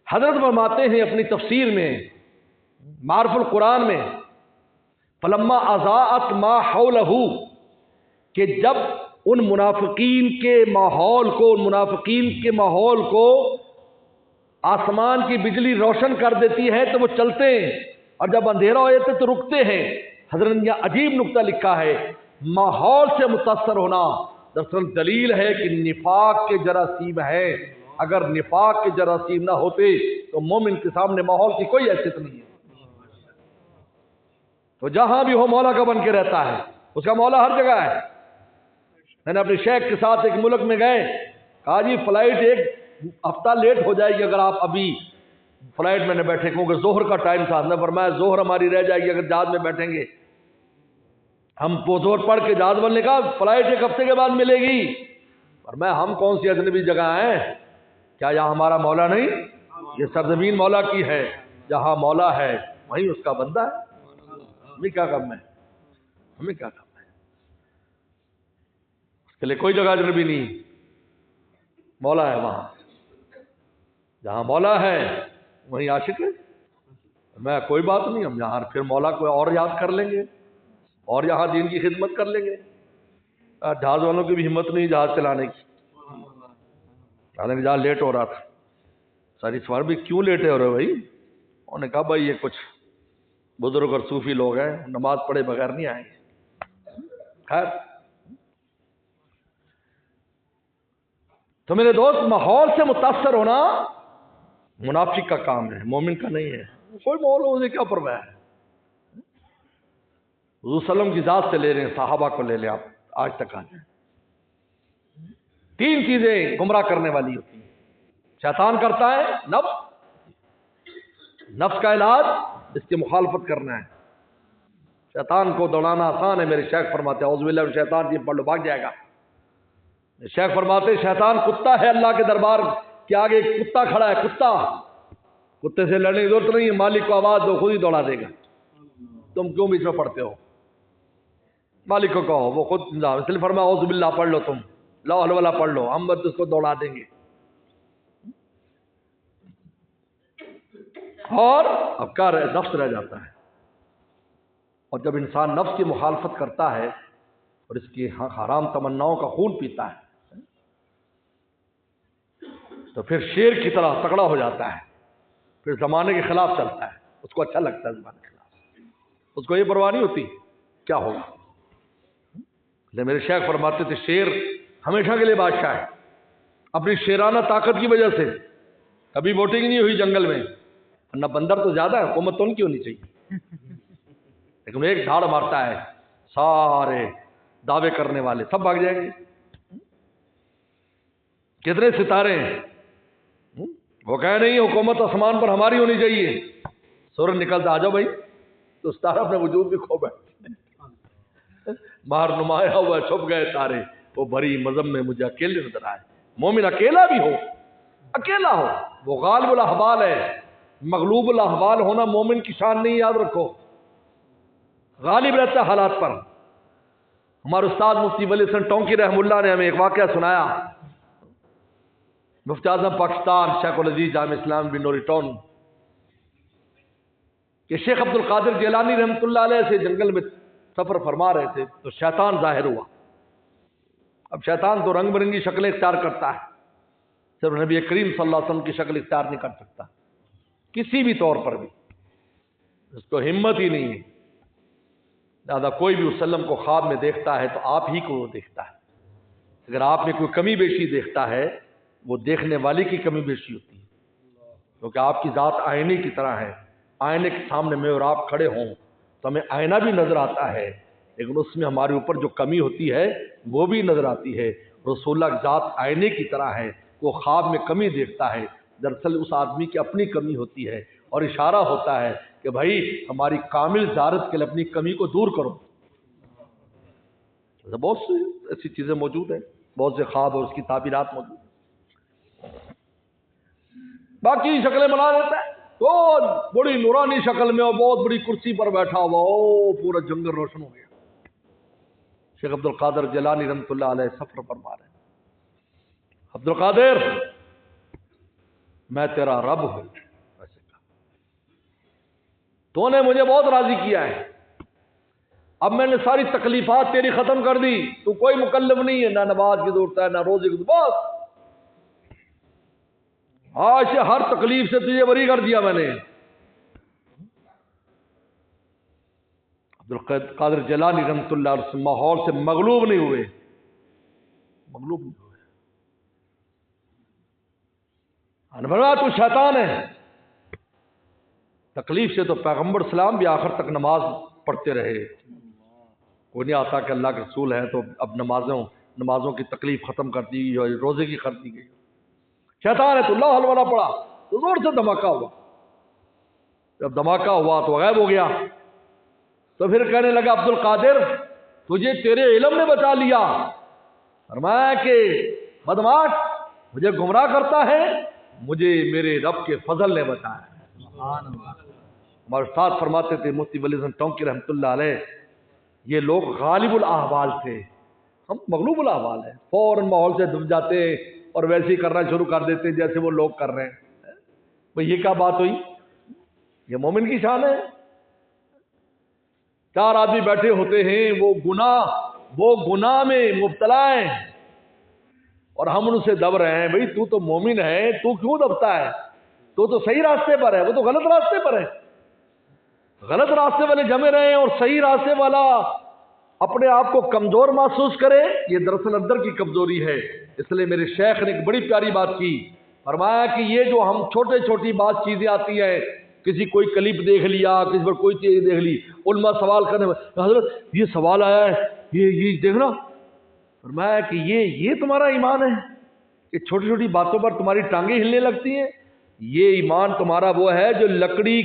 حضرت فرماتے ہیں اپنی تفسیر میں معرف القرآن میں، فلما اضاءت ما حولہ، کہ جب ان منافقین کے ماحول کو، ان منافقین کے ماحول کو آسمان کی بجلی روشن کر دیتی ہے تو وہ چلتے ہیں، اور جب اندھیرا ہو جاتا ہے تو رکتے ہیں. حضرت نے یہ عجیب نقطہ لکھا ہے، ماحول سے متاثر ہونا دراصل دلیل ہے کہ نفاق کے جراثیم ہے. اگر نفاق کے جراثیم نہ ہوتے تو مومن کے سامنے ماحول کی کوئی حیثیت نہیں ہے. تو جہاں بھی ہو مولا کا بن کے رہتا ہے، اس کا مولا ہر جگہ ہے. میں نے اپنے شیخ کے ساتھ ایک ملک میں گئے، کہا جی فلائٹ ایک ہفتہ لیٹ ہو جائے گی اگر آپ ابھی فلائٹ میں نہ بیٹھے، کیونکہ ظہر کا ٹائم تھا. میں فرمایا ظہر ہماری رہ جائے گی اگر جہاز میں بیٹھیں گے. ہم ظہر پڑھ کے جہاز والے نے کہا فلائٹ ایک ہفتے کے بعد ملے گی. اور میں ہم کون سی اجنبی جگہ ہیں؟ کیا یہاں ہمارا مولا نہیں؟ یہ سرزمین مولا کی ہے، جہاں مولا ہے وہیں اس کا بندہ ہے. ہمیں کیا کام ہے؟ ہمیں کیا کام ہے؟ اس کے لیے کوئی جگہ اجنبی نہیں، مولا ہے وہاں. جہاں مولا ہے وہیں عاشق ہے. میں کوئی بات نہیں، ہم یہاں پھر مولا کو اور یاد کر لیں گے اور یہاں دین کی خدمت کر لیں گے. جہاز والوں کی بھی ہمت نہیں جہاز چلانے کی. حالانکہ جہاز لیٹ ہو رہا تھا، ساری سوار بھی کیوں لیٹے ہو رہے بھائی؟ انہوں نے کہا بھائی یہ کچھ بزرگ اور صوفی لوگ ہیں، نماز پڑھے بغیر نہیں آئیں گے. خیر، تو میرے دوست ماحول سے متاثر ہونا منافق کا کام ہے، مومن کا نہیں ہے. کوئی ماحول ہو اسے کیا پرواہ ہے. حضور صلی اللہ علیہ وسلم کی ذات سے لے رہے ہیں، صحابہ کو لے لیں، آپ آج تک آ جائیں. 3 چیزیں گمراہ کرنے والی ہوتی ہیں. شیطان کرتا ہے نفس کا علاج اس کی مخالفت کرنا ہے. شیطان کو دوڑانا آسان ہے. میرے شیخ فرماتے ہیں اعوذ باللہ من الشیطان جی پڑھ لو بھاگ جائے گا. شیخ فرماتے ہیں شیطان کتا ہے، اللہ کے دربار کے آگے ایک کتا کھڑا ہے. کتے سے لڑنے کی ضرورت نہیں ہے، مالک کو آواز دو خود ہی دوڑا دے گا. تم کیوں بیچ میں پڑھتے ہو؟ مالک کو کہو وہ خود انتظام. اس لیے فرمایا اعوذ باللہ پڑھ لو، تم لا حول ولا پڑھ لو، ہم بس اس کو دوڑا دیں گے. اور افکار نفس رہ جاتا ہے. اور جب انسان نفس کی مخالفت کرتا ہے اور اس کی حرام تمناؤں کا خون پیتا ہے تو پھر شیر کی طرح تکڑا ہو جاتا ہے، پھر زمانے کے خلاف چلتا ہے. اس کو اچھا لگتا ہے زمانے کے خلاف، اس کو یہ پرواہ نہیں ہوتی کیا ہوگا. میرے شیخ فرماتے تھے شیر ہمیشہ کے لیے بادشاہ ہے. اپنی شیرانہ طاقت کی وجہ سے کبھی ووٹنگ نہیں ہوئی جنگل میں، ورنہ بندر تو زیادہ ہے، حکومت تو ان کی ہونی چاہیے. لیکن ایک دھاڑ مارتا ہے، سارے دعوے کرنے والے سب بھاگ جائیں گے. کتنے ستارے ہیں، وہ کہہ نہیں حکومت آسمان پر ہماری ہونی چاہیے. سورج نکلتا آ جاؤ بھائی، تو ستارہ اپنے وجود بھی کھو بیٹھتے. مار نمایا ہوا چھپ گئے تارے، وہ بھری مذہب میں مجھے اکیلے نظر آئے. مومن اکیلا بھی ہو، اکیلا ہو، وہ غالب الاحوال ہے. مغلوب الاحوال ہونا مومن کی شان نہیں، یاد رکھو. غالب رہتا ہے حالات پر. ہمارے استاد مفتی ولی حسن ٹونکی رحم اللہ نے ہمیں ایک واقعہ سنایا. مفتی اعظم پاکستان شیخ العزیز جامع اسلام بن نوری ٹون کہ شیخ عبد القادر جیلانی رحمۃ اللہ علیہ سے جنگل میں سفر فرما رہے تھے تو شیطان ظاہر ہوا. اب شیطان تو رنگ برنگی شکلیں اختیار کرتا ہے، صرف نبی کریم صلی اللہ علیہ وسلم کی شکل اختیار نہیں کر سکتا. کسی بھی طور پر بھی اس کو ہمت ہی نہیں ہے. لہٰذا کوئی بھی وسلم کو خواب میں دیکھتا ہے تو آپ ہی کو وہ دیکھتا ہے. اگر آپ میں کوئی کمی بیشی دیکھتا ہے وہ دیکھنے والے کی کمی بیشی ہوتی ہے، کیونکہ آپ کی ذات آئینے کی طرح ہے. آئینے کے سامنے میں اور آپ کھڑے ہوں تو ہمیں آئینہ بھی نظر آتا ہے، لیکن اس میں ہمارے اوپر جو کمی ہوتی ہے وہ بھی نظر آتی ہے. رسول اللہ کی ذات آئینے کی طرح ہے، وہ خواب میں کمی دیکھتا ہے، دراصل اس آدمی کی اپنی کمی ہوتی ہے، اور اشارہ ہوتا ہے کہ بھائی ہماری کامل ذات کے لیے اپنی کمی کو دور کرو. بہت سی ایسی چیزیں موجود ہیں، بہت سے خواب اور اس کی تعبیرات موجود ہیں. باقی شکلیں بنا دیتا ہے تو بڑی نورانی شکل میں اور بہت بڑی کرسی پر بیٹھا ہوا، او پورا جنگل روشن ہو گیا. شیخ عبد القادر جیلانی رحمۃ اللہ علیہ سفر فرما رہے ہیں، عبد القادر میں تیرا رب ہوں، ایسے کہا تو نے مجھے بہت راضی کیا ہے، اب میں نے ساری تکلیفات تیری ختم کر دی، تو کوئی مکلف نہیں ہے، نہ نماز کی ضرورت ہے نہ روزے کی، بس آج سے ہر تکلیف سے تجھے بری کر دیا میں نے. عبد القادر جیلانی رحمۃ اللہ علیہ ماحول سے مغلوب نہیں ہوئے، مغلوب نہیں ہوئے. انبرا تو شیطان ہے. تکلیف سے تو پیغمبر اسلام بھی آخر تک نماز پڑھتے رہے. کوئی نہیں آتا کہ اللہ کے رسول ہے تو اب نمازوں کی تکلیف ختم کر دی گئی اور روزے کی کر دی گئی. شیطان ہے تو اللہ حلوہ پڑا تو زور سے دھماکہ ہوا. جب دھماکہ ہوا تو غائب ہو گیا. تو پھر کہنے لگا عبد القادر تجھے تیرے علم نے بچا لیا. فرمایا کہ بدماش مجھے گمراہ کرتا ہے، مجھے میرے رب کے فضل نے بچایا. ہمارے استاد فرماتے تھے مفتی ولی حسن ٹونکی رحمۃ اللہ علیہ، یہ لوگ غالب الاحوال تھے، ہم مغلوب الاحوال ہیں. فوراً ماحول سے دب جاتے اور ویسے ہی کرنا شروع کر دیتے جیسے وہ لوگ کر رہے ہیں. بھئی یہ کیا بات ہوئی؟ یہ مومن کی شان ہے. چار آدمی بیٹھے ہوتے ہیں، وہ گناہ میں مبتلا ہیں اور ہم ان سے دب رہے ہیں. بھئی تو تو مومن ہے، تو کیوں دبتا ہے؟ تو صحیح راستے پر ہے، وہ تو غلط راستے پر ہے. غلط راستے والے جمے رہے اور صحیح راستے والا اپنے آپ کو کمزور محسوس کرے، یہ دراصل اندر کی کمزوری ہے. اس لیے میرے شیخ نے ایک بڑی پیاری بات کی، فرمایا کہ یہ جو ہم چھوٹی بات چیزیں آتی ہیں، کسی کوئی کلپ دیکھ لیا، کسی پر کوئی چیز دیکھ لی، علماء سوال کرنے میں حضرت یہ سوال آیا ہے، یہ دیکھنا. فرمایا کہ یہ تمہارا ایمان ہے کہ چھوٹی باتوں پر تمہاری ٹانگیں ہلنے لگتی ہیں؟ یہ ایمان تمہارا وہ ہے جو لکڑی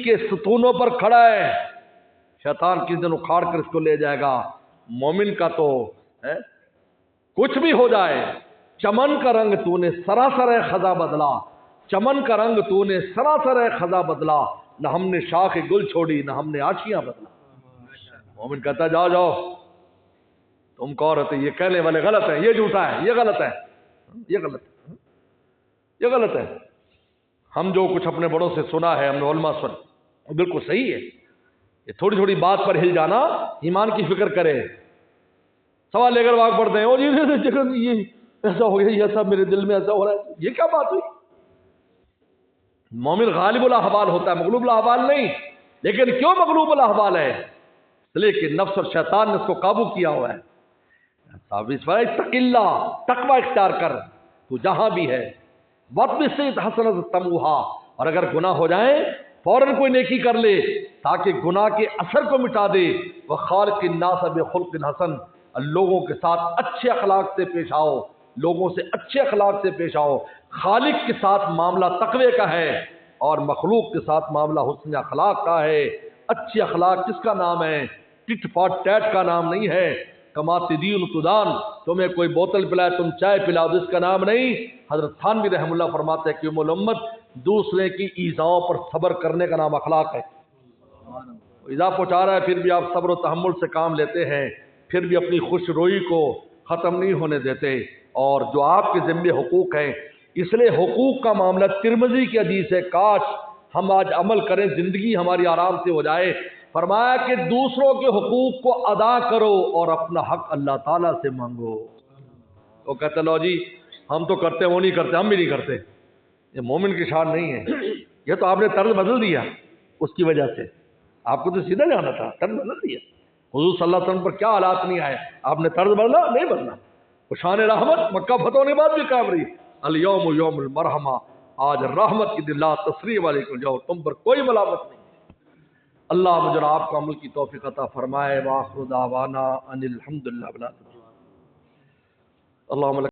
کے ستونوں پر کھڑا ہے. شیطان کس دن اکھاڑ کر اس کو لے جائے گا. مومن کا تو کچھ بھی ہو جائے، چمن کا رنگ تو نے سراسر خزاں بدلا، چمن کا رنگ تو نے سراسر خزاں بدلا، نہ ہم نے شاخ گل چھوڑی نہ ہم نے آشیاں بدلا. مومن کہتا ہے جاؤ تم کو عورت ہے، یہ کہنے والے غلط ہیں، یہ جھوٹا ہے، یہ غلط ہے، یہ غلط ہے. ہم جو کچھ اپنے بڑوں سے سنا ہے، ہم نے علماء سن، بالکل صحیح ہے. یہ تھوڑی بات پر ہل جانا ایمان کی فکر کرے. سوال لے کر واقع پڑتے ہیں، اور یہ ایسا ہو گیا، یہ ایسا میرے دل میں ایسا ہو رہا ہے، یہ کیا بات ہوئی؟ مومن غالب الاحوال ہوتا ہے، مغلوب الاحوال نہیں. لیکن کیوں مغلوب الاحوال ہے؟ اس لیے کہ نفس اور شیطان نے اس کو قابو کیا ہوا ہے. اتق اللہ، تقوی اختیار کر تو جہاں بھی ہے. وقت سے حسنت تموہا، اور اگر گناہ ہو جائیں فوراً کوئی نیکی کر لے تاکہ گناہ کے اثر کو مٹا دے. وخالق الناس بخلق حسن، لوگوں کے ساتھ اچھے اخلاق سے پیش آؤ، لوگوں سے اچھے اخلاق سے پیش آؤ. خالق کے ساتھ معاملہ تقوی کا ہے اور مخلوق کے ساتھ معاملہ حسن اخلاق کا ہے. اچھے اخلاق کس کا نام ہے؟ ٹٹ فاٹ ٹیٹ کا نام نہیں ہے. کما تدین تدان، تمہیں کوئی بوتل پلائے تم چائے پلاؤ، اس کا نام نہیں. حضرت تھانوی رحم اللہ فرماتے ہیں کہ امت دوسرے کی ایذاؤں پر صبر کرنے کا نام اخلاق ہے. ایذا پہنچا رہا ہے پھر بھی آپ صبر و تحمل سے کام لیتے ہیں، پھر بھی اپنی خوش روئی کو ختم نہیں ہونے دیتے. اور جو آپ کے ذمے حقوق ہیں، اس لیے حقوق کا معاملہ ترمذی کی حدیث ہے، کاش ہم آج عمل کریں زندگی ہماری آرام سے ہو جائے. فرمایا کہ دوسروں کے حقوق کو ادا کرو اور اپنا حق اللہ تعالیٰ سے مانگو. وہ کہتے لو جی ہم تو کرتے ہیں، وہ نہیں کرتے، ہم بھی نہیں کرتے. یہ مومن کی شان نہیں ہے. یہ تو آپ نے طرز بدل دیا اس کی وجہ سے. آپ کو تو سیدھا جانا تھا، طرز بدل دیا. حضور صلی اللہ علیہ وسلم پر کیا حالات نہیں آئے، آپ نے طرز بدلا نہیں بدلا. وہ شان رحمت مکہ فتح ہونے بعد بھی قائم رہی. الیوم یوم المرحمہ، آج رحمت کی دن لا تثریب علیکم، جاؤ تم پر کوئی ملامت نہیں. اللہ مجھے اور آپ کو عمل کی توفیق عطا فرمائے. وآخر دعوانا ان الحمد للہ. اللہم